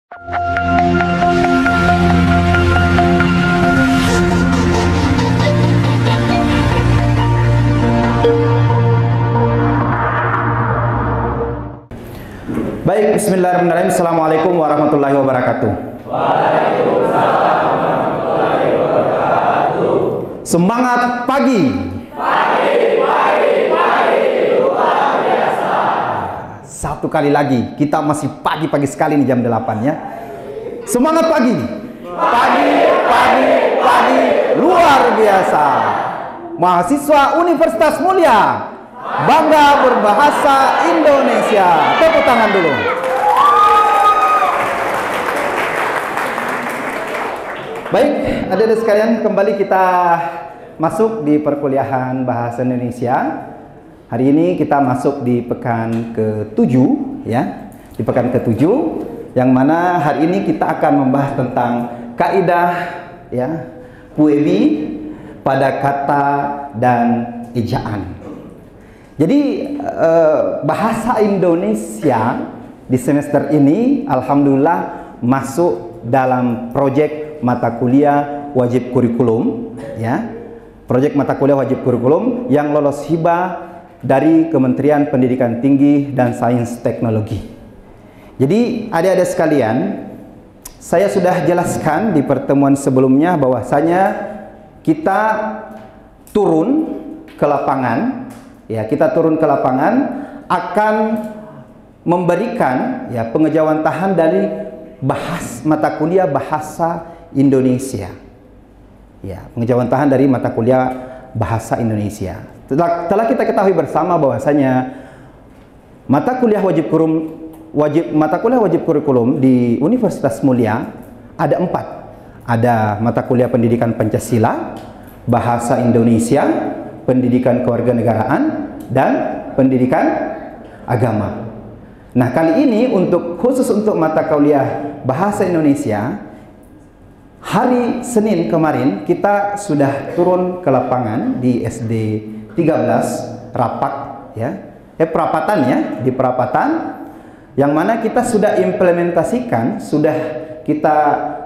Baik, bismillahirrahmanirrahim. Assalamualaikum warahmatullahi wabarakatuh. Waalaikumsalam warahmatullahi wabarakatuh. Semangat pagi. Pagi, luar biasa. Satu kali lagi, kita masih pagi-pagi sekali nih jam 8 ya. Semangat pagi. Pagi, luar biasa. Mahasiswa Universitas Mulia, bangga berbahasa Indonesia. Tepuk tangan dulu. Baik, adik-adik sekalian, kembali kita masuk di perkuliahan bahasa Indonesia. Hari ini kita masuk di pekan ke-7 ya. Di pekan ke-7 yang mana hari ini kita akan membahas tentang kaidah ya, puebi pada kata dan ejaan. Jadi bahasa Indonesia di semester ini alhamdulillah masuk dalam proyek mata kuliah wajib kurikulum ya. Proyek mata kuliah wajib kurikulum yang lolos hibah dari Kementerian Pendidikan Tinggi dan Sains Teknologi. Jadi adik-adik sekalian, saya sudah jelaskan di pertemuan sebelumnya bahwasanya kita turun ke lapangan. Ya, kita turun ke lapangan akan memberikan ya pengejawantahan dari mata kuliah bahasa Indonesia. Ya, pengejawantahan dari mata kuliah bahasa Indonesia. Telah kita ketahui bersama bahwasanya mata kuliah wajib kurikulum di Universitas Mulia ada 4. Ada mata kuliah pendidikan Pancasila, bahasa Indonesia, pendidikan kewarganegaraan, dan pendidikan agama. Nah, kali ini khusus untuk mata kuliah bahasa Indonesia, hari Senin kemarin kita sudah turun ke lapangan di SD 13 Rapak ya. Perapatan ya, di Perapatan yang mana kita sudah implementasikan, sudah kita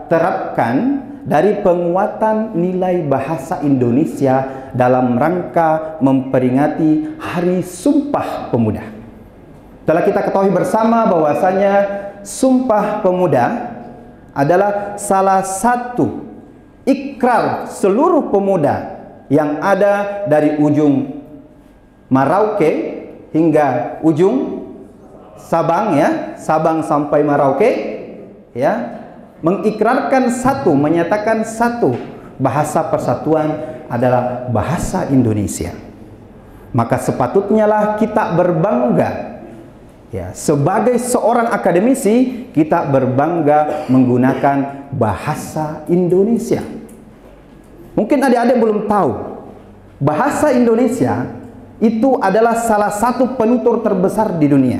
terapkan dari penguatan nilai bahasa Indonesia dalam rangka memperingati Hari Sumpah Pemuda. Telah kita ketahui bersama bahwasanya Sumpah Pemuda adalah salah satu ikrar seluruh pemuda yang ada dari ujung Merauke hingga ujung Sabang ya, Sabang sampai Merauke ya. Mengikrarkan menyatakan satu bahasa persatuan adalah bahasa Indonesia. Maka sepatutnya lah kita berbangga ya, sebagai seorang akademisi kita berbangga menggunakan bahasa Indonesia. Mungkin adik-adik belum tahu, bahasa Indonesia itu adalah salah satu penutur terbesar di dunia.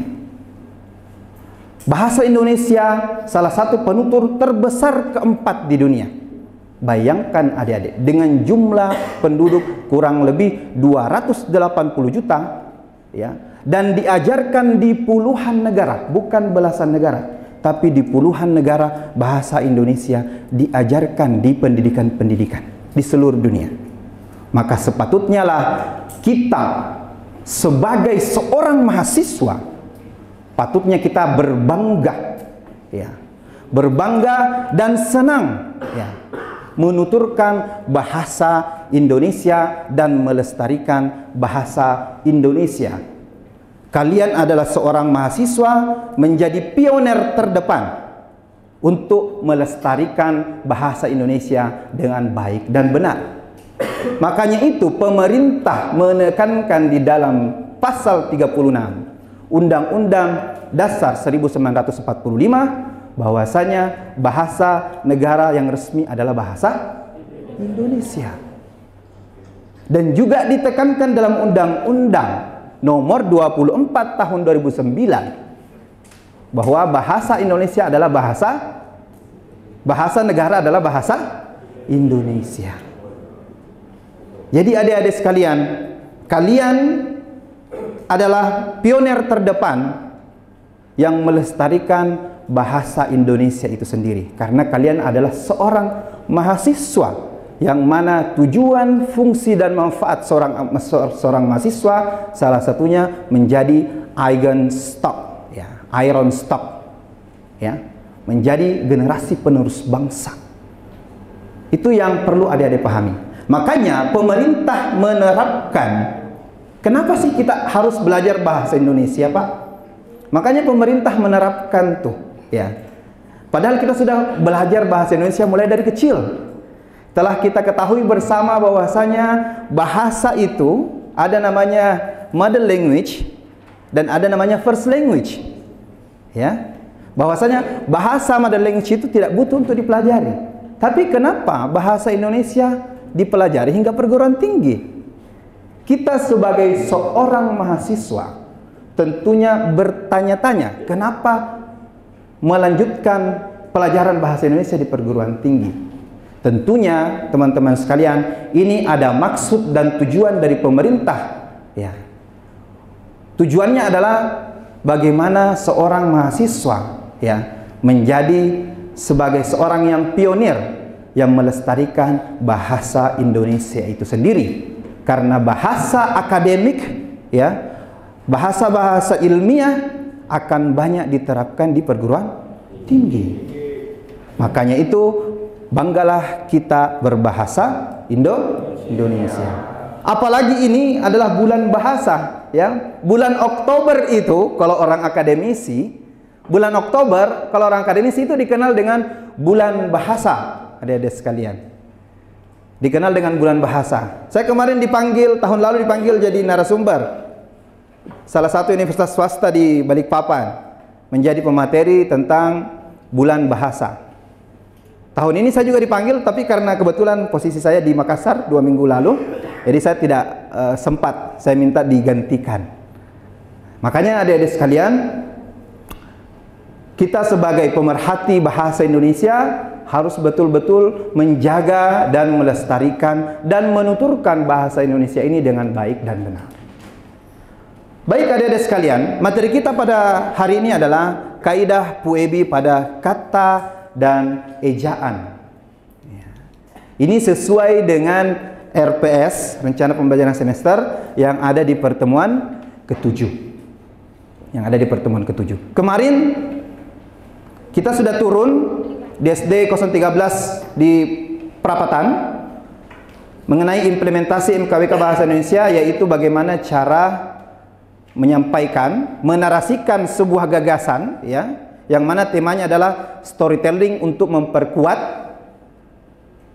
Bahasa Indonesia salah satu penutur terbesar keempat di dunia. Bayangkan adik-adik, dengan jumlah penduduk kurang lebih 280 juta ya, dan diajarkan di puluhan negara, bukan belasan negara, tapi di puluhan negara bahasa Indonesia diajarkan di pendidikan-pendidikan di seluruh dunia. Maka sepatutnya lah kita sebagai seorang mahasiswa patutnya kita berbangga ya, berbangga dan senang ya, menuturkan bahasa Indonesia dan melestarikan bahasa Indonesia. Kalian adalah seorang mahasiswa menjadi pioner terdepan untuk melestarikan bahasa Indonesia dengan baik dan benar. Makanya itu pemerintah menekankan di dalam pasal 36 Undang-Undang Dasar 1945 bahwasanya bahasa negara yang resmi adalah bahasa Indonesia. Dan juga ditekankan dalam Undang-Undang Nomor 24 Tahun 2009 bahwa bahasa Indonesia adalah bahasa negara adalah bahasa Indonesia. Jadi adik-adik sekalian, kalian adalah pioner terdepan yang melestarikan bahasa Indonesia itu sendiri. Karena kalian adalah seorang mahasiswa yang mana tujuan, fungsi dan manfaat seorang mahasiswa salah satunya menjadi Eigenstock, ya, Iron Stock, ya, menjadi generasi penerus bangsa. Itu yang perlu adik-adik pahami. Makanya pemerintah menerapkan, kenapa sih kita harus belajar bahasa Indonesia, Pak? Makanya pemerintah menerapkan tuh, ya. Padahal kita sudah belajar bahasa Indonesia mulai dari kecil. Telah kita ketahui bersama bahwasanya bahasa itu ada namanya mother language dan ada namanya first language. Ya. Bahwasanya bahasa mother language itu tidak butuh untuk dipelajari. Tapi kenapa bahasa Indonesia dipelajari hingga perguruan tinggi? Kita sebagai seorang mahasiswa tentunya bertanya-tanya, kenapa melanjutkan pelajaran bahasa Indonesia di perguruan tinggi? Tentunya teman-teman sekalian, ini ada maksud dan tujuan dari pemerintah, ya. Tujuannya adalah bagaimana seorang mahasiswa, ya, menjadi sebagai seorang yang pionir yang melestarikan bahasa Indonesia itu sendiri. Karena bahasa akademik, ya, bahasa-bahasa ilmiah akan banyak diterapkan di perguruan tinggi. Makanya itu banggalah kita berbahasa Indonesia. Apalagi ini adalah bulan bahasa, ya. Bulan Oktober itu kalau orang akademisi, bulan Oktober kalau orang akademisi itu dikenal dengan bulan bahasa, adik-adik sekalian. Dikenal dengan bulan bahasa. Saya kemarin dipanggil, tahun lalu dipanggil jadi narasumber salah satu universitas swasta di Balikpapan, menjadi pemateri tentang bulan bahasa. Tahun ini saya juga dipanggil, tapi karena kebetulan posisi saya di Makassar 2 minggu lalu, jadi saya tidak sempat, saya minta digantikan. Makanya adik-adik sekalian, kita sebagai pemerhati bahasa Indonesia harus betul-betul menjaga dan melestarikan dan menuturkan bahasa Indonesia ini dengan baik dan benar. Baik adik-adik sekalian, materi kita pada hari ini adalah kaidah Puebi pada kata dan ejaan. Ini sesuai dengan RPS, Rencana Pembelajaran Semester, yang ada di pertemuan ke-7. Yang ada di pertemuan ke-7. Kemarin kita sudah turun di SD 013 di Perapatan mengenai implementasi MKWK Bahasa Indonesia, yaitu bagaimana cara menyampaikan, menarasikan sebuah gagasan, ya, yang mana temanya adalah storytelling untuk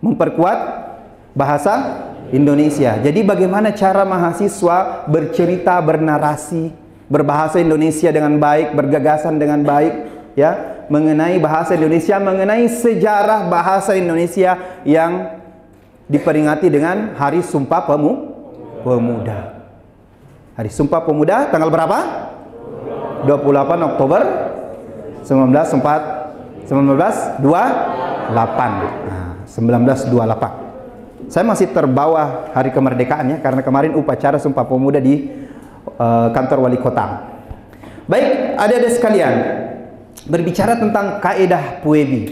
memperkuat bahasa Indonesia. Jadi bagaimana cara mahasiswa bercerita, bernarasi, berbahasa Indonesia dengan baik, bergagasan dengan baik, ya, mengenai bahasa Indonesia, mengenai sejarah bahasa Indonesia yang diperingati dengan Hari Sumpah Pemuda. Hari Sumpah Pemuda tanggal berapa? 28 Oktober 1928. Nah, 1928. Saya masih terbawa hari kemerdekaannya karena kemarin upacara Sumpah Pemuda di kantor wali kota. Baik, adik-adik sekalian, berbicara tentang kaidah Puebi,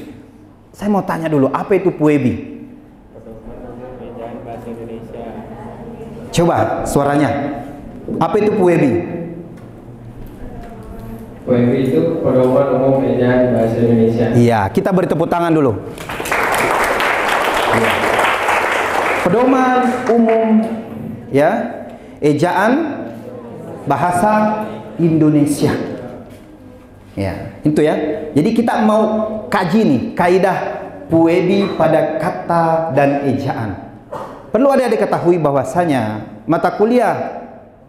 saya mau tanya dulu, apa itu Puebi? Coba suaranya. Apa itu Puebi? Puebi itu pedoman umum ejaan bahasa Indonesia. Iya, kita beri tepuk tangan dulu. Ya. Pedoman umum, ya, ejaan bahasa Indonesia. Ya, itu ya. Jadi kita mau kaji nih kaidah Puebi pada kata dan ejaan. Perlu adik-adik ketahui bahwasanya mata kuliah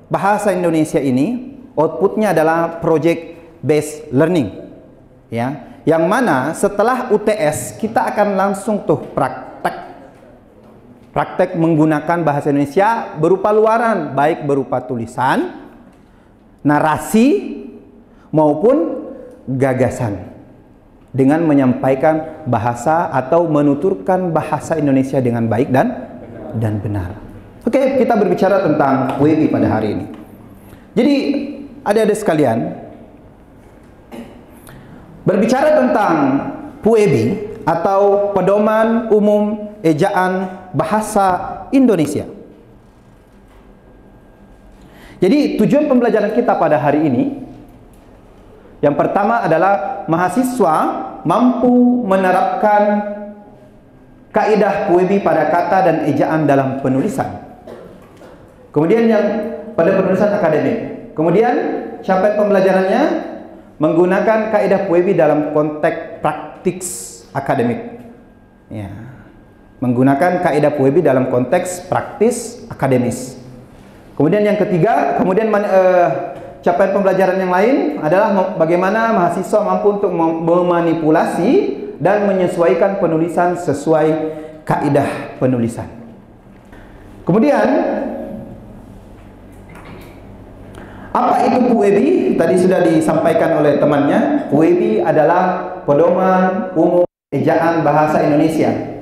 bahasa Indonesia ini outputnya adalah project based learning, ya, yang mana setelah UTS kita akan langsung tuh praktek menggunakan bahasa Indonesia berupa luaran, baik berupa tulisan, narasi maupun gagasan, dengan menyampaikan bahasa atau menuturkan bahasa Indonesia dengan baik dan benar. Oke, kita berbicara tentang Puebi pada hari ini. Jadi, adik-adik sekalian, Berbicara tentang PUEB atau Pedoman Umum Ejaan Bahasa Indonesia. Jadi tujuan pembelajaran kita pada hari ini, yang pertama adalah mahasiswa mampu menerapkan kaidah PUEB pada kata dan ejaan dalam penulisan. Kemudian yang pada penulisan akademik. Kemudian capaian pembelajarannya menggunakan kaidah PUEB dalam konteks praktis akademik. Ya. Menggunakan kaidah PUEB dalam konteks praktis akademis. Kemudian yang ketiga, capaian pembelajaran yang lain adalah bagaimana mahasiswa mampu untuk memanipulasi dan menyesuaikan penulisan sesuai kaidah penulisan. Kemudian, apa itu PUEB? Tadi sudah disampaikan oleh temannya. PUEB adalah Pedoman Umum Ejaan Bahasa Indonesia.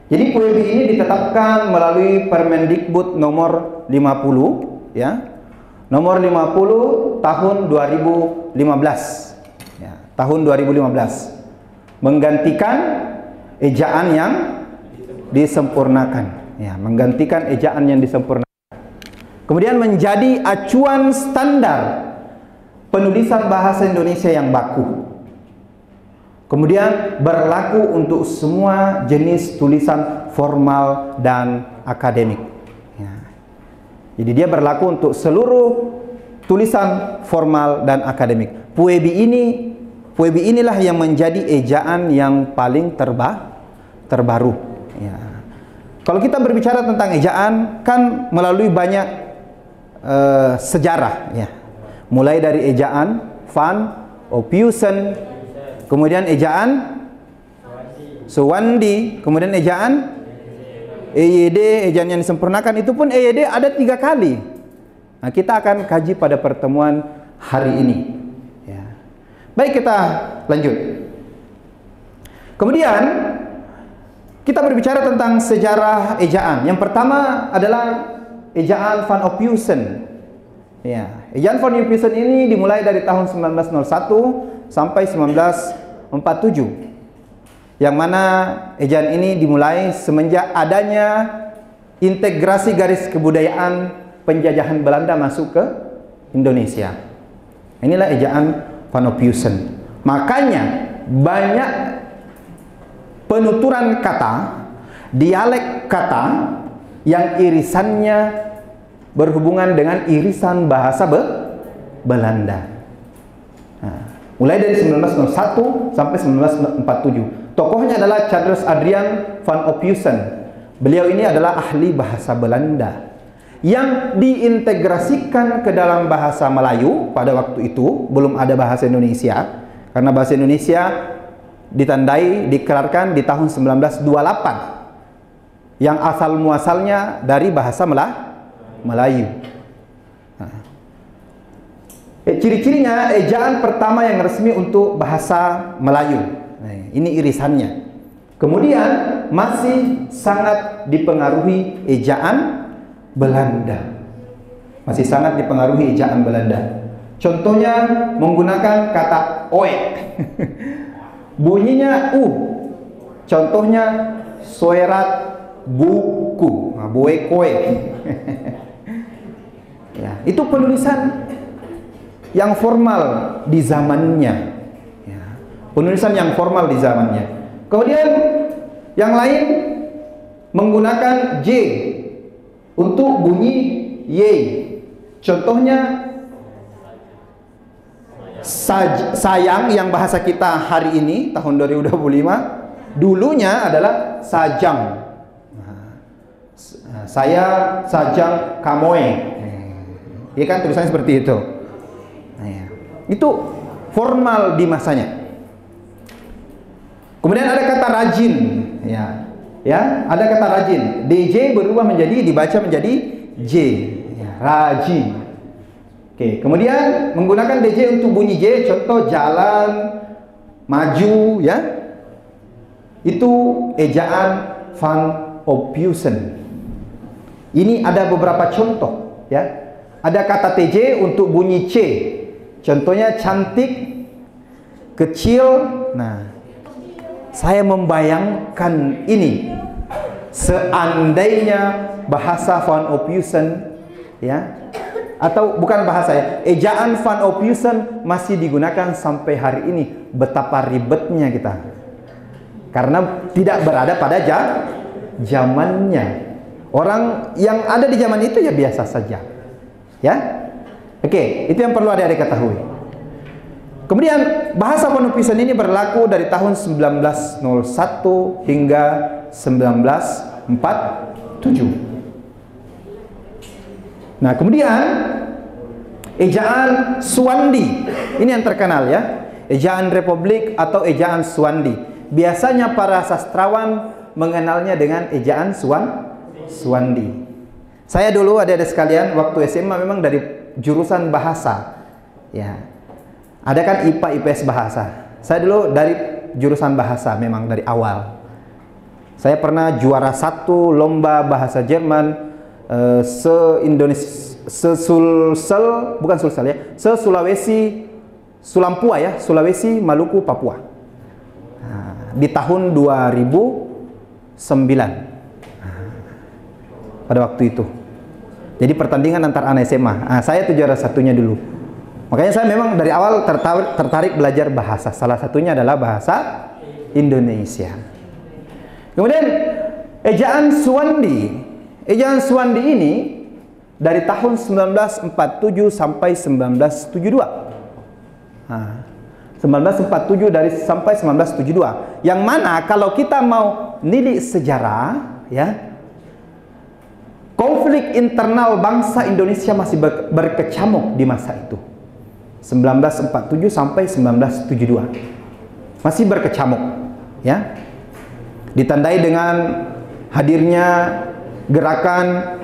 Jadi PUEB ini ditetapkan melalui Permendikbud nomor 50, ya. Nomor 50 tahun 2015. Ya, tahun 2015. Menggantikan ejaan yang disempurnakan. Ya, menggantikan ejaan yang disempurnakan. Kemudian menjadi acuan standar penulisan bahasa Indonesia yang baku. Kemudian berlaku untuk semua jenis tulisan formal dan akademik. Ya. Jadi dia berlaku untuk seluruh tulisan formal dan akademik. PUEB inilah yang menjadi ejaan yang paling terbaru. Ya. Kalau kita berbicara tentang ejaan, kan melalui banyak sejarah. Ya. Mulai dari ejaan Van Ophuijsen, kemudian ejaan Suwandi, kemudian ejaan EYD, ejaan yang disempurnakan. Itu pun EYD ada 3 kali. Nah, kita akan kaji pada pertemuan hari ini. Ya. Baik, kita lanjut. Kemudian kita berbicara tentang sejarah ejaan. Yang pertama adalah ejaan Van Ophuijsen. Ya, ejaan Van Ophuijsen ini dimulai dari tahun 1901 sampai 1947. Yang mana ejaan ini dimulai semenjak adanya integrasi garis kebudayaan penjajahan Belanda masuk ke Indonesia. Inilah ejaan Van Ophuijsen. Makanya banyak penuturan kata, dialek kata yang irisannya berhubungan dengan irisan bahasa Belanda. Nah, mulai dari 1901 sampai 1947. Tokohnya adalah Charles Adrian Van Ophuijsen. Beliau ini adalah ahli bahasa Belanda yang diintegrasikan ke dalam bahasa Melayu. Pada waktu itu belum ada bahasa Indonesia, karena bahasa Indonesia dikerarkan di tahun 1928, yang asal muasalnya dari bahasa Melayu. Nah, ciri-cirinya ejaan pertama yang resmi untuk bahasa Melayu. Nah, ini irisannya. Kemudian masih sangat dipengaruhi ejaan Belanda. Masih sangat dipengaruhi ejaan Belanda. Contohnya menggunakan kata oe. Bunyinya u. Contohnya suerat buku. Nah, buekoe. Ya, itu penulisan yang formal di zamannya. Penulisan yang formal di zamannya. Kemudian yang lain menggunakan J untuk bunyi Y. Contohnya sayang yang bahasa kita hari ini tahun 2025 dulunya adalah sajang. Saya sajang kamoe. Ya kan, tulisannya seperti itu. Nah, ya. Itu formal di masanya. Kemudian ada kata rajin, ya, ada kata rajin. DJ berubah dibaca menjadi J, ya, rajin. Oke, kemudian menggunakan DJ untuk bunyi J, contoh jalan, maju, ya. Itu ejaan Van Ophuijsen. Ini ada beberapa contoh, ya. Ada kata TJ untuk bunyi C, contohnya cantik, kecil. Nah, saya membayangkan ini, seandainya bahasa Van Ophusen, ya, atau bukan bahasa ya, ejaan Van Ophusen masih digunakan sampai hari ini, betapa ribetnya kita, karena tidak berada pada zamannya. Orang yang ada di zaman itu ya biasa saja, ya. Oke, itu yang perlu adik-adik ketahui. Kemudian bahasa Van Ophusen ini berlaku dari tahun 1901 hingga 1947. Nah, kemudian ejaan Suwandi ini yang terkenal, ya. Ejaan Republik atau ejaan Suwandi. Biasanya para sastrawan mengenalnya dengan ejaan Suwandi. Saya dulu adik-adik sekalian waktu SMA memang dari jurusan bahasa, ya. Ada kan IPA IPS bahasa. Saya dulu dari jurusan bahasa memang dari awal. Saya pernah juara 1 lomba bahasa Jerman se-Sulawesi, Sulampua, ya, Sulawesi, Maluku, Papua. Nah, di tahun 2009. Pada waktu itu. Jadi pertandingan antar anak SMA. Nah, saya itu juara satunya dulu. Makanya saya memang dari awal tertarik belajar bahasa. Salah satunya adalah bahasa Indonesia. Kemudian ejaan Suwandi. Ejaan Suwandi ini dari tahun 1947 sampai 1972. Nah, 1947 sampai 1972. Yang mana kalau kita mau nilik sejarah, ya, konflik internal bangsa Indonesia masih berkecamuk di masa itu. 1947 sampai 1972. Masih berkecamuk, ya. Ditandai dengan hadirnya gerakan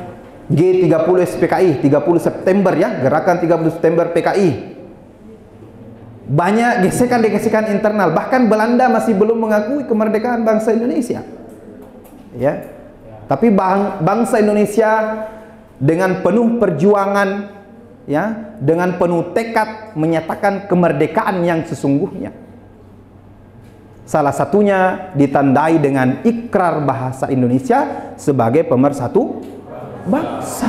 G30 SPKI, 30 September, ya, gerakan 30 September PKI. Banyak gesekan-gesekan internal, bahkan Belanda masih belum mengakui kemerdekaan bangsa Indonesia. Ya. Tapi bangsa Indonesia dengan penuh perjuangan, ya, dengan penuh tekad menyatakan kemerdekaan yang sesungguhnya. Salah satunya ditandai dengan ikrar bahasa Indonesia sebagai pemersatu bangsa.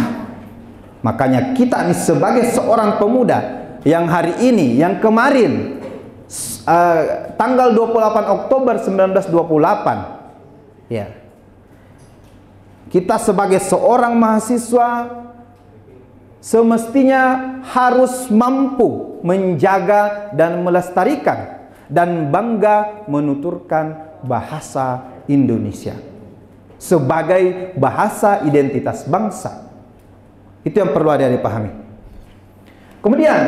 Makanya kita ini sebagai seorang pemuda yang hari ini, yang kemarin tanggal 28 Oktober 1928, ya, kita sebagai seorang mahasiswa semestinya harus mampu menjaga dan melestarikan dan bangga menuturkan bahasa Indonesia sebagai bahasa identitas bangsa. Itu yang perlu ada dipahami. Kemudian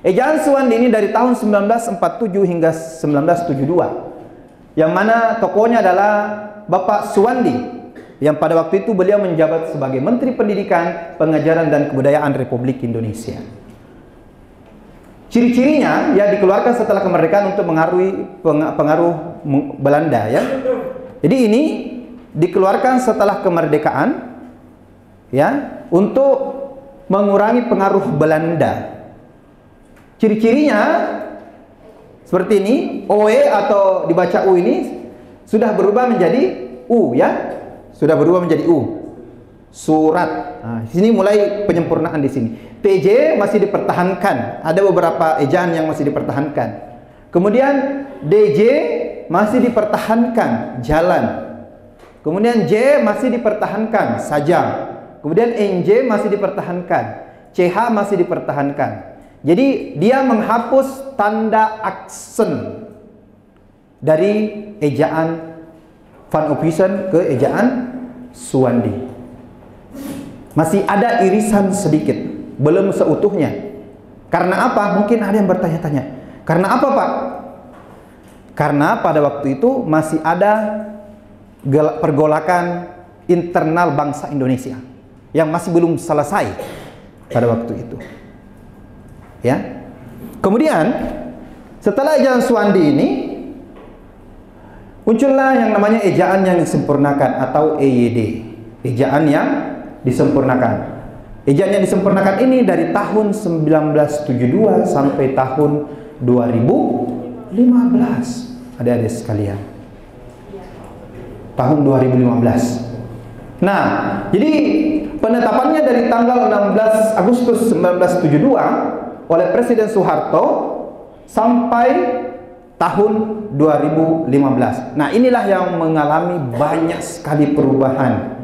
ejaan Suwandi ini dari tahun 1947 hingga 1972, yang mana tokohnya adalah Bapak Suwandi, yang pada waktu itu beliau menjabat sebagai Menteri Pendidikan, Pengajaran dan Kebudayaan Republik Indonesia. Ciri-cirinya ya dikeluarkan setelah kemerdekaan untuk pengaruh Belanda, ya. Jadi ini dikeluarkan setelah kemerdekaan, ya, untuk mengurangi pengaruh Belanda. Ciri-cirinya seperti ini, OE atau dibaca U ini sudah berubah menjadi U, ya. Sudah berubah menjadi U. Surat. Nah, di sini mulai penyempurnaan di sini. TJ masih dipertahankan. Ada beberapa ejaan yang masih dipertahankan. Kemudian DJ masih dipertahankan, jalan. Kemudian J masih dipertahankan, saja. Kemudian NJ masih dipertahankan, CH masih dipertahankan. Jadi dia menghapus tanda aksen dari ejaan Van Ophusen ke ejaan Suwandi. Masih ada irisan sedikit, belum seutuhnya. Karena apa? Mungkin ada yang bertanya-tanya. Karena apa, Pak? Karena pada waktu itu masih ada pergolakan internal bangsa Indonesia yang masih belum selesai pada waktu itu. Ya. Kemudian setelah ejaan Suwandi ini muncullah yang namanya ejaan yang disempurnakan atau EYD, ejaan yang disempurnakan. Ejaan yang disempurnakan ini dari tahun 1972 sampai tahun 2015. Adik-adik sekalian. Tahun 2015. Nah, jadi penetapannya dari tanggal 16 Agustus 1972 oleh Presiden Soeharto sampai tahun 2015. Nah, inilah yang mengalami banyak sekali perubahan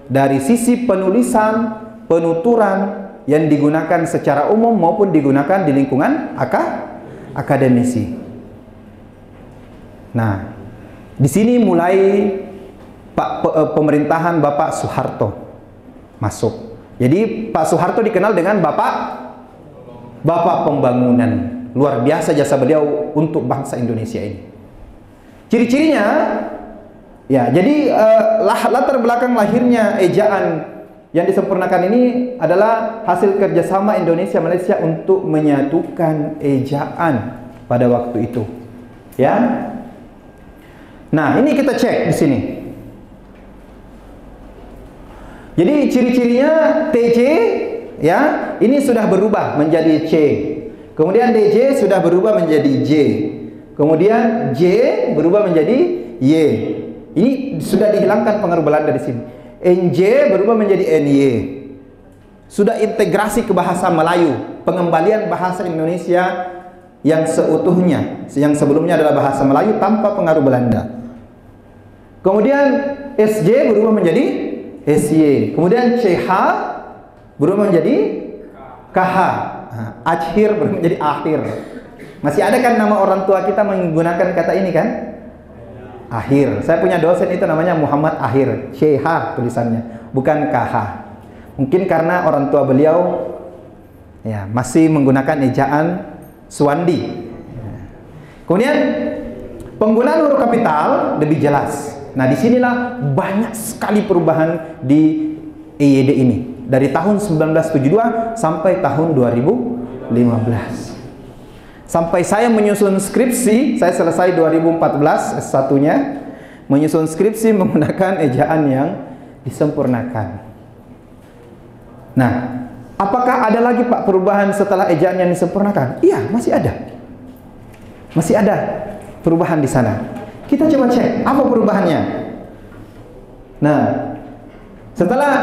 dari sisi penulisan, penuturan yang digunakan secara umum maupun digunakan di lingkungan akademisi. Nah, di sini mulai pemerintahan Bapak Soeharto masuk. Jadi Pak Soeharto dikenal dengan Bapak Pembangunan. Luar biasa jasa beliau untuk bangsa Indonesia ini. Ciri-cirinya, ya, jadi latar belakang lahirnya ejaan yang disempurnakan ini adalah hasil kerjasama Indonesia-Malaysia untuk menyatukan ejaan pada waktu itu. Ya. Nah, ini kita cek di sini. Jadi ciri-cirinya TJ, ya, ini sudah berubah menjadi C. Kemudian DJ sudah berubah menjadi J. Kemudian J berubah menjadi Y. Ini sudah dihilangkan pengaruh Belanda di sini. NJ berubah menjadi NY. Sudah integrasi ke bahasa Melayu, pengembalian bahasa Indonesia yang seutuhnya, yang sebelumnya adalah bahasa Melayu tanpa pengaruh Belanda. Kemudian SJ berubah menjadi SY. Kemudian CH berubah menjadi KH. Akhir berubah menjadi akhir. Masih ada kan nama orang tua kita menggunakan kata ini kan? Akhir. Saya punya dosen itu namanya Muhammad Akhir. CH tulisannya, bukan KH. Mungkin karena orang tua beliau ya masih menggunakan ejaan Suwandi. Kemudian penggunaan huruf kapital lebih jelas. Nah, disinilah banyak sekali perubahan di EYD ini dari tahun 1972 sampai tahun 2015. Sampai saya menyusun skripsi, saya selesai 2014 S1-nya, menyusun skripsi menggunakan ejaan yang disempurnakan. Nah, apakah ada lagi Pak perubahan setelah ejaan yang disempurnakan? Iya, masih ada. Masih ada perubahan di sana. Kita coba cek apa perubahannya. Nah, setelah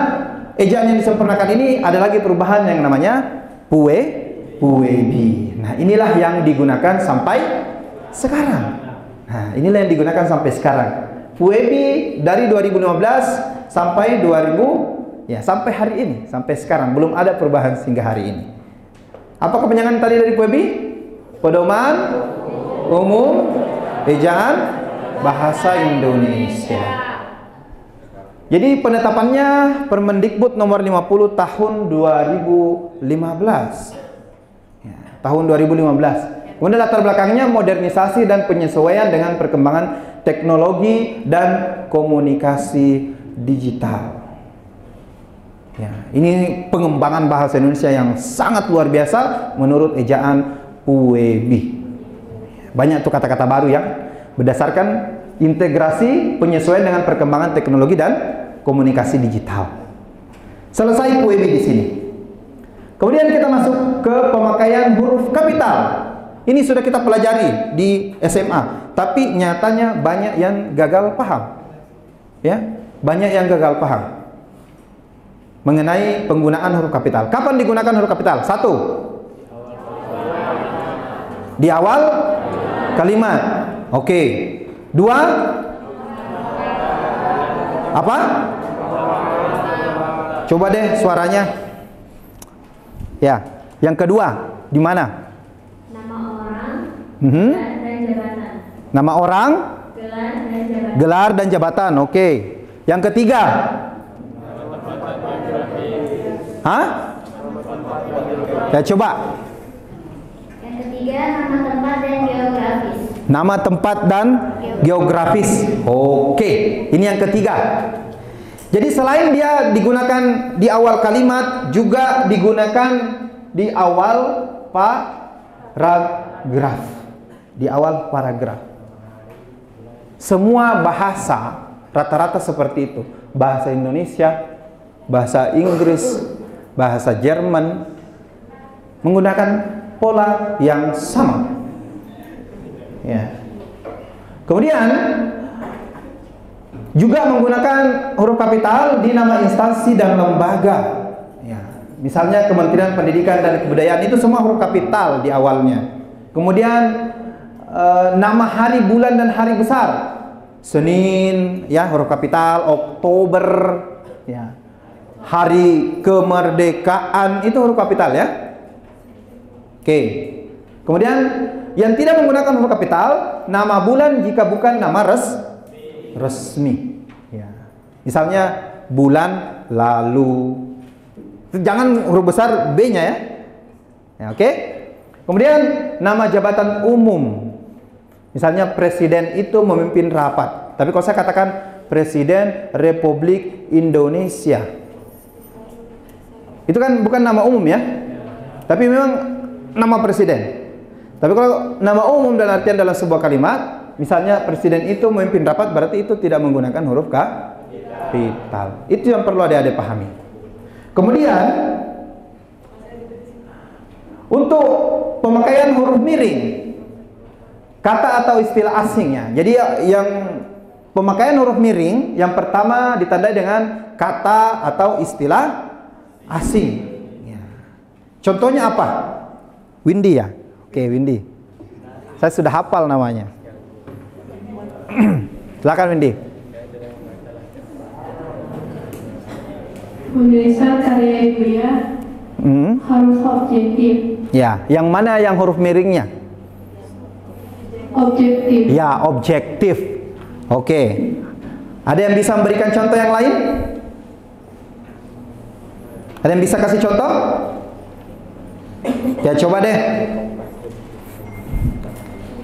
ejaan yang disempurnakan ini ada lagi perubahan yang namanya PUEBI. Nah, inilah yang digunakan sampai sekarang. Nah, inilah yang digunakan sampai sekarang. PUEBI dari 2015 sampai 2000 ya, sampai hari ini, sampai sekarang belum ada perubahan sehingga hari ini. Apa kepanjangan tadi dari PUEBI? Pedoman Umum Ejaan Bahasa Indonesia. Jadi penetapannya Permendikbud nomor 50 tahun 2015. Ya, tahun 2015. Kemudian latar belakangnya modernisasi dan penyesuaian dengan perkembangan teknologi dan komunikasi digital. Ya, ini pengembangan bahasa Indonesia yang sangat luar biasa menurut ejaan PUEBI. Banyak tuh kata-kata baru yang berdasarkan integrasi penyesuaian dengan perkembangan teknologi dan komunikasi digital. Selesai PUEBI di sini. Kemudian kita masuk ke pemakaian huruf kapital. Ini sudah kita pelajari di SMA, tapi nyatanya banyak yang gagal paham. Ya, banyak yang gagal paham mengenai penggunaan huruf kapital. Kapan digunakan huruf kapital? 1. Di awal kalimat. Oke. 2. Apa? Coba deh suaranya. Ya. Yang kedua, di mana? Nama orang, gelar dan jabatan. Nama orang, gelar dan jabatan. Oke. Yang ketiga. Hah? Ya, coba. Yang ketiga, nama tempat dan geografis. Nama tempat dan geografis. Oke, ini yang ketiga. Jadi selain dia digunakan di awal kalimat, juga digunakan di awal paragraf. Di awal paragraf. Semua bahasa rata-rata seperti itu. Bahasa Indonesia, bahasa Inggris, bahasa Jerman menggunakan pola yang sama. Ya. Kemudian juga menggunakan huruf kapital di nama instansi dan lembaga. Ya. Misalnya Kementerian Pendidikan dan Kebudayaan itu semua huruf kapital di awalnya. Kemudian nama hari, bulan dan hari besar. Senin, ya huruf kapital. Oktober, ya. Hari kemerdekaan itu huruf kapital ya. Oke. Kemudian yang tidak menggunakan huruf kapital, nama bulan jika bukan nama resmi. Ya. Misalnya bulan lalu. Jangan huruf besar B-nya ya. Ya, oke. Kemudian nama jabatan umum. Misalnya presiden itu memimpin rapat. Tapi kalau saya katakan Presiden Republik Indonesia, itu kan bukan nama umum ya. Tapi memang nama presiden. Tapi kalau nama umum dan artian dalam sebuah kalimat, misalnya presiden itu memimpin rapat, berarti itu tidak menggunakan huruf kapital. Itu yang perlu adik-adik pahami. Kemudian untuk pemakaian huruf miring, kata atau istilah asingnya. Jadi yang pemakaian huruf miring yang pertama ditandai dengan kata atau istilah asing. Ya. Contohnya apa? Windy ya. Oke, Windy. Saya sudah hafal namanya. Silakan Windy. Penulisan karya ilmiah harus objektif. Ya, yang mana yang huruf miringnya? Objektif. Ya, objektif. Oke. Ada yang bisa memberikan contoh yang lain? Ada yang bisa kasih contoh? Ya, coba deh.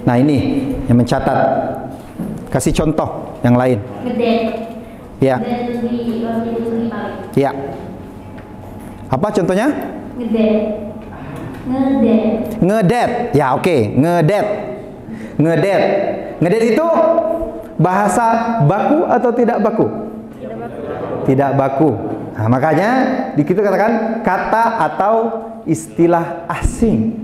Nah, ini yang mencatat. Kasih contoh yang lain. Gede. Ya. Gede lebih paling. Ya. Apa contohnya? Gede. Ngedet. Ngedet. Ya, oke. Ngedet. Ngedet. Ngedet itu bahasa baku atau tidak baku? Tidak baku. Tidak baku. Nah, makanya di kita katakan kata atau istilah asing.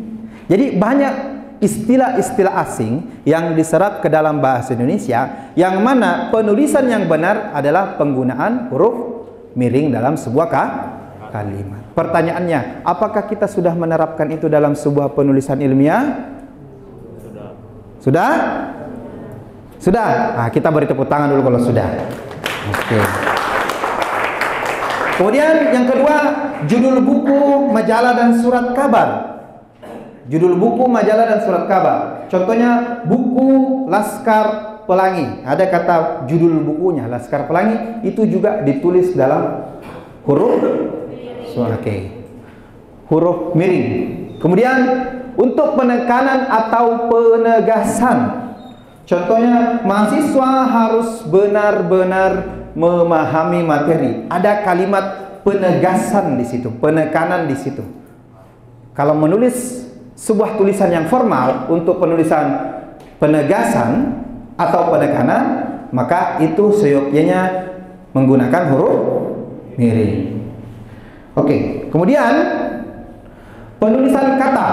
Jadi banyak istilah-istilah asing yang diserap ke dalam bahasa Indonesia, yang mana penulisan yang benar adalah penggunaan huruf miring dalam sebuah kalimat. Pertanyaannya, apakah kita sudah menerapkan itu dalam sebuah penulisan ilmiah? Sudah? Sudah? Nah, kita beri tepuk tangan dulu kalau sudah. Oke. Kemudian yang kedua, judul buku, majalah dan surat kabar. Judul buku, majalah dan surat kabar. Contohnya buku Laskar Pelangi. Ada kata judul bukunya Laskar Pelangi, itu juga ditulis dalam huruf huruf miring. Kemudian untuk penekanan atau penegasan. Contohnya mahasiswa harus benar-benar memahami materi. Ada kalimat penegasan di situ, penekanan di situ. Kalau menulis sebuah tulisan yang formal untuk penulisan penegasan atau penekanan, maka itu seyogyanya menggunakan huruf miring. Oke, kemudian penulisan kata.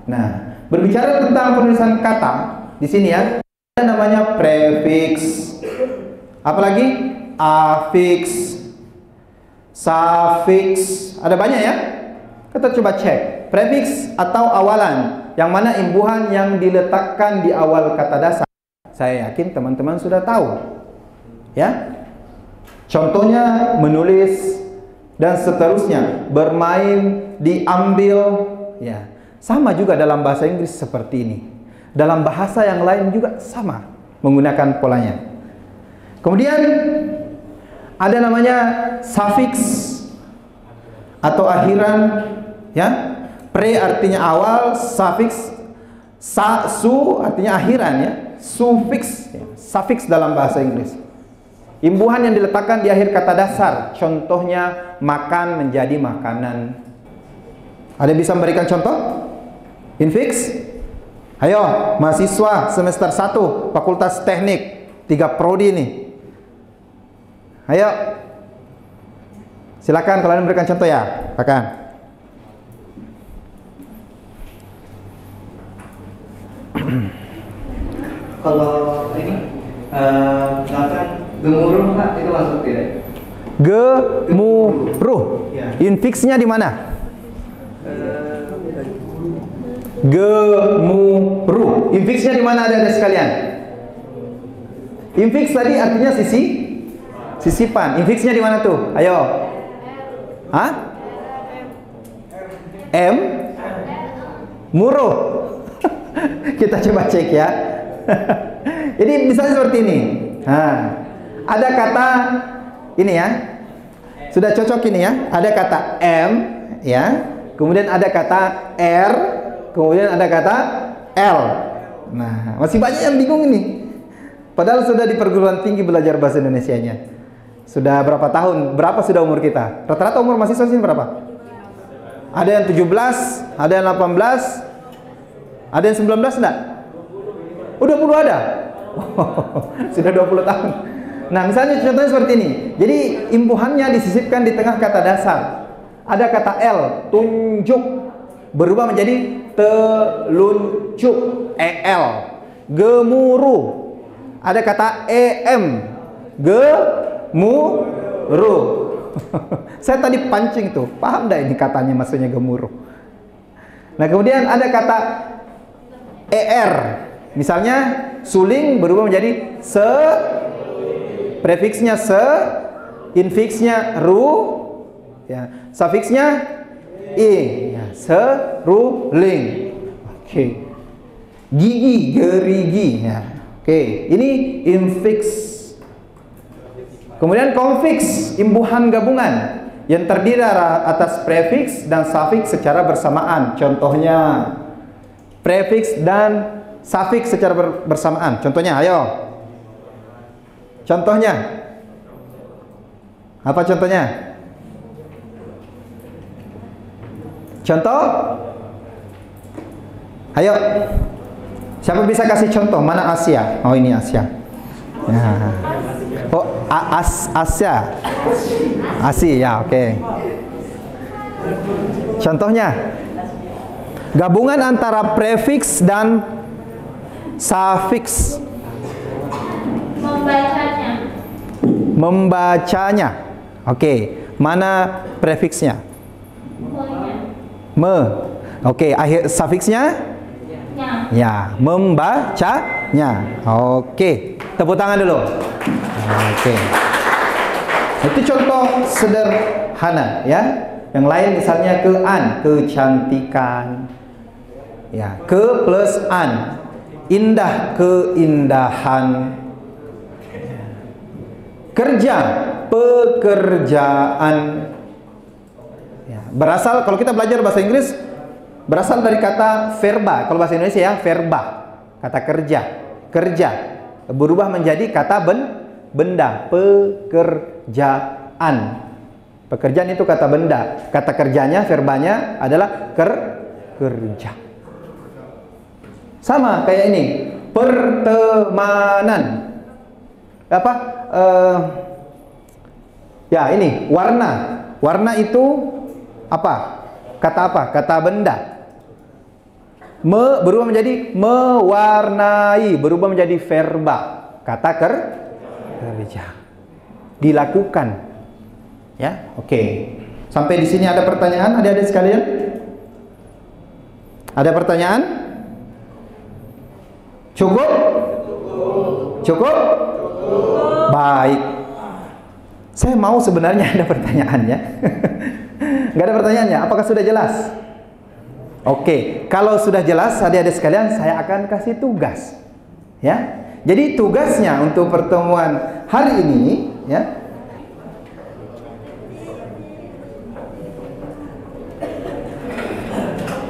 Nah, berbicara tentang penulisan kata di sini ya, ada namanya prefiks. Apalagi afiks, sufiks, ada banyak ya. Kita coba cek. Prefiks atau awalan, yang mana imbuhan yang diletakkan di awal kata dasar. Saya yakin teman-teman sudah tahu. Ya. Contohnya menulis dan seterusnya, bermain, diambil, ya. Sama juga dalam bahasa Inggris seperti ini. Dalam bahasa yang lain juga sama menggunakan polanya. Kemudian ada namanya sufiks atau akhiran, ya. Pre artinya awal, sufiks, su artinya akhiran ya. Sufiks, ya. Sufiks dalam bahasa Inggris. Imbuhan yang diletakkan di akhir kata dasar. Contohnya makan menjadi makanan. Ada yang bisa memberikan contoh? Infix? Ayo, mahasiswa semester 1 Fakultas Teknik, 3 prodi nih. Ayo. Silakan kalian memberikan contoh ya. Silakan. Kalau ini misalkan gemuruh Pak, itu masuk tidak? Gemuruh. Ya. Infiksnya di mana? Gemuruh. Infiksnya di mana ada sekalian? Infiks tadi artinya sisipan. Infiksnya di mana tuh? Ayo. Hah? M? Muruh. Kita coba cek ya. Jadi misalnya seperti ini. Nah, ada kata ini ya. Sudah cocok ini ya. Ada kata M ya. Kemudian ada kata R, kemudian ada kata L. Nah, masih banyak yang bingung ini. Padahal sudah di perguruan tinggi belajar bahasa Indonesianya. Sudah berapa tahun? Berapa sudah umur kita? Rata-rata umur mahasiswa sini berapa? Ada yang 17, ada yang 18, ada yang 19 enggak? Oh, 20 ada? Sudah 20 tahun. Nah, misalnya contohnya seperti ini. Jadi, imbuhannya disisipkan di tengah kata dasar. Ada kata L, tunjuk, berubah menjadi telunjuk, EL. Gemuruh. Ada kata EM, gemuruh. Saya tadi pancing tuh, paham enggak ini katanya maksudnya gemuruh? Nah, kemudian ada kata ER. Misalnya suling berubah menjadi se, prefiksnya se, infiksnya ru, ya, sufiksnya i, ya, seruling. Oke. Gigi, gerigi, ya. Oke, ini infiks. Kemudian konfiks, imbuhan gabungan yang terdiri atas prefiks dan sufiks secara bersamaan. Contohnya prefiks dan sufiks secara bersamaan. Contohnya, ayo. Contohnya. Apa contohnya? Contoh? Ayo. Siapa bisa kasih contoh? Mana Asia? Oh, ini Asia. Ya. Oh, Asia. Asia, ya, oke. Contohnya, gabungan antara prefiks dan sufiks. Membacanya. Oke, mana prefiksnya? Me. Oke, akhir sufiksnya? Ya, membacanya. Oke, tepuk tangan dulu. Oke. Itu contoh sederhana ya. Yang lain misalnya ke-an, kecantikan. Ya, ke plus an. Indah, keindahan. Kerja, pekerjaan. Ya, berasal kalau kita belajar bahasa Inggris berasal dari kata verba. Kalau bahasa Indonesia ya verba, kata kerja. Kerja berubah menjadi kata benda, pekerjaan. Pekerjaan itu kata benda. Kata kerjanya, verbanya adalah kerja. Sama kayak ini, pertemanan. Apa? Ya ini warna. Warna itu apa? Kata apa? Kata benda. Berubah menjadi mewarnai, berubah menjadi verba. Kata kerja. Dilakukan. Ya, oke. Sampai di sini ada pertanyaan, adik-adik sekalian? Ada pertanyaan? Cukup? Cukup? Baik. Saya mau sebenarnya ada pertanyaannya. Nggak ada pertanyaannya. Apakah sudah jelas? Oke, kalau sudah jelas adik-adik sekalian, saya akan kasih tugas. Ya. Jadi tugasnya untuk pertemuan hari ini, ya.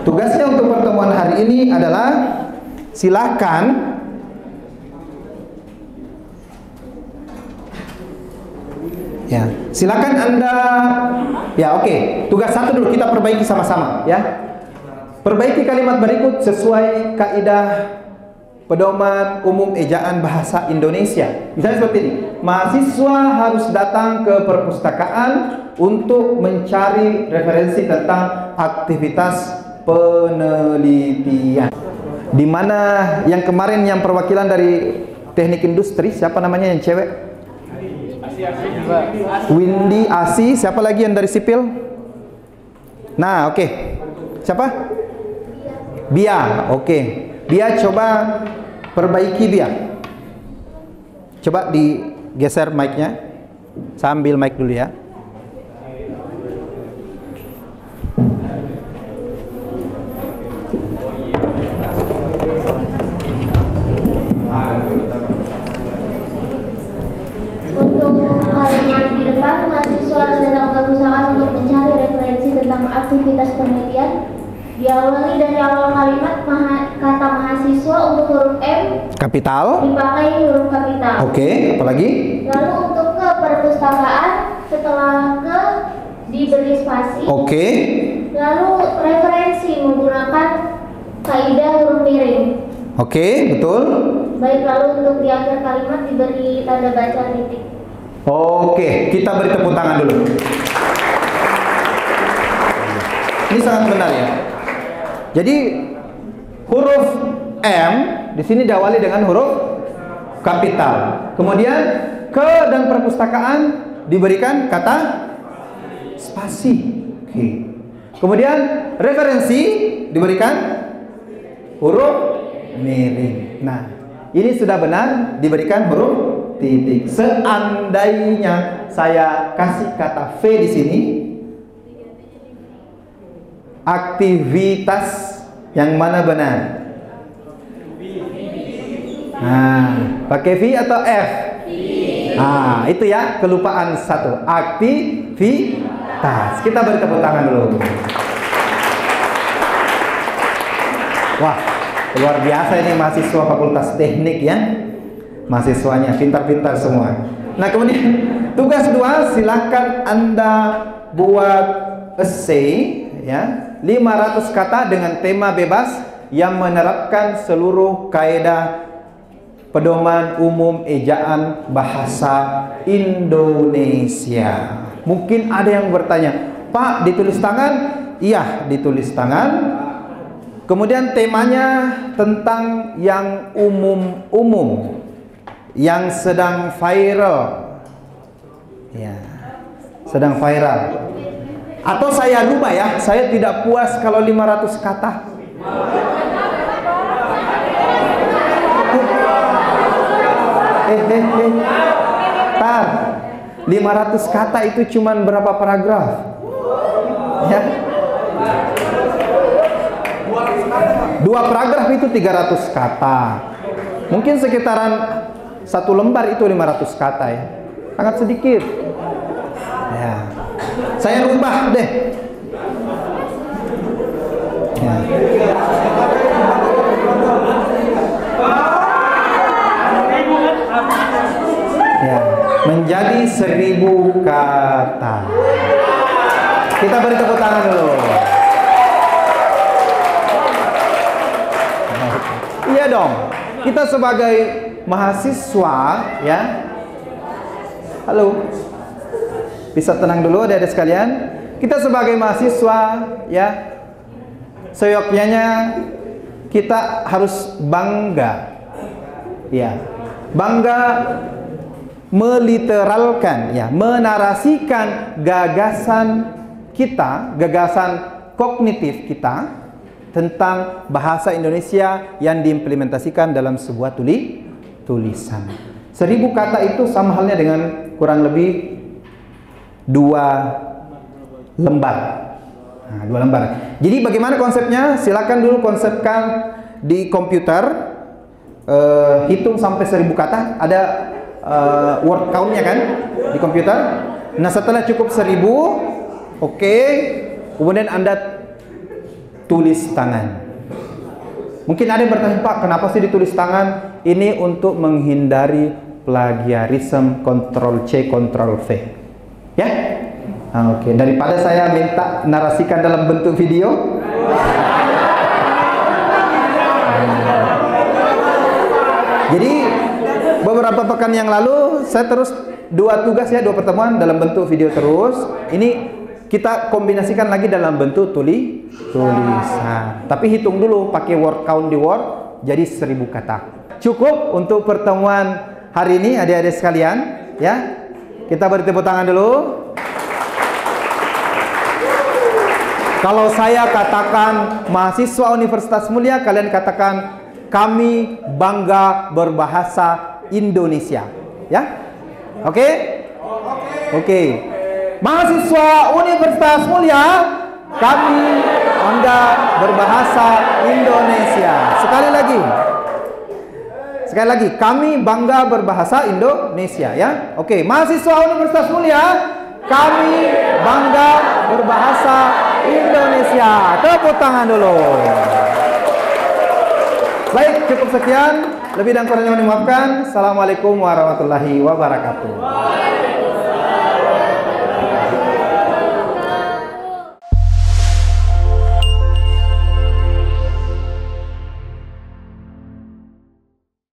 Tugasnya untuk pertemuan hari ini adalah silakan ya, silakan Anda ya, oke. Tugas satu dulu kita perbaiki sama-sama ya. Perbaiki kalimat berikut sesuai kaidah pedoman umum ejaan bahasa Indonesia. Misalnya seperti ini. Mahasiswa harus datang ke perpustakaan untuk mencari referensi tentang aktivitas penelitian. Di mana yang kemarin yang perwakilan dari teknik industri, siapa namanya yang cewek? Windy, Asi, siapa lagi yang dari sipil? Nah, oke. Siapa? Bia, oke. Bia coba perbaiki Bia. Coba digeser mic-nya. Saya ambil mic dulu ya. Aktivitas penelitian diawali dari awal kalimat kata mahasiswa untuk huruf M Kapital. dipakai huruf kapital. Oke, apalagi? Lalu untuk ke perpustakaan setelah ke diberi spasi. Oke. Lalu referensi menggunakan kaidah huruf miring. Oke, betul. Baik, lalu untuk di akhir kalimat diberi tanda baca titik. Oke, kita beri tepuk tangan dulu. Ini sangat benar ya. Jadi huruf M di sini diawali dengan huruf kapital. Kemudian ke dan perpustakaan diberikan kata spasi. Oke. Kemudian referensi diberikan huruf miring. Nah, ini sudah benar diberikan huruf titik. Seandainya saya kasih kata V di sini, aktivitas yang mana benar? Nah, pakai V atau F? Ah, itu ya kelupaan satu. Aktivitas. Kita beri tepuk tangan dulu. Wah, luar biasa ini mahasiswa Fakultas Teknik ya. Mahasiswanya pintar-pintar semua. Nah, kemudian tugas 2, silakan Anda buat essay ya. 500 kata dengan tema bebas yang menerapkan seluruh kaidah pedoman umum ejaan bahasa Indonesia. Mungkin ada yang bertanya, Pak, ditulis tangan? Iya, ditulis tangan. Kemudian temanya tentang yang umum-umum, yang sedang viral. Ya, sedang viral. Atau saya lupa ya, saya tidak puas kalau 500 kata. Tar, 500 kata itu cuman berapa paragraf? Ya. 2 paragraf itu 300 kata. Mungkin sekitaran 1 lembar itu 500 kata ya. Sangat sedikit. Ya. Saya rubah deh. Ya. Ya, menjadi 1000 kata. Kita beri tepuk tangan dulu. Iya dong. Kita sebagai mahasiswa ya. Halo. Bisa tenang dulu adik-adik sekalian. Kita sebagai mahasiswa ya, seyogyanya kita harus bangga. Ya. Bangga meliteralkan ya, menarasikan gagasan kita, gagasan kognitif kita tentang bahasa Indonesia yang diimplementasikan dalam sebuah tulisan. 1000 kata itu sama halnya dengan kurang lebih 2 lembar. Nah, 2 lembar. Jadi bagaimana konsepnya? Silakan dulu konsepkan di komputer. Hitung sampai 1000 kata. Ada word count-nya kan di komputer. Nah, setelah cukup 1000, oke, kemudian Anda tulis tangan. Mungkin ada yang bertanya, Pak, kenapa sih ditulis tangan? Ini untuk menghindari plagiarisme, Ctrl C, Ctrl V. Ya? Oke, daripada saya minta narasikan dalam bentuk video. Jadi beberapa pekan yang lalu saya terus 2 tugas ya, 2 pertemuan dalam bentuk video terus. Ini kita kombinasikan lagi dalam bentuk tulisan. Tapi hitung dulu pakai word count di Word. jadi 1000 kata. Cukup untuk pertemuan hari ini adik-adik sekalian, ya. Kita beri tepuk tangan dulu. Kalau saya katakan mahasiswa Universitas Mulia, kalian katakan kami bangga berbahasa Indonesia, ya. Oke? Oke. Mahasiswa Universitas Mulia, kami bangga berbahasa Indonesia. Sekali lagi, kami bangga berbahasa Indonesia, ya. Oke, mahasiswa Universitas Mulia, kami bangga berbahasa Indonesia. Tepuk tangan dulu. Baik, cukup sekian. Lebih dan kurangnya mohon dimaafkan. Assalamualaikum warahmatullahi wabarakatuh.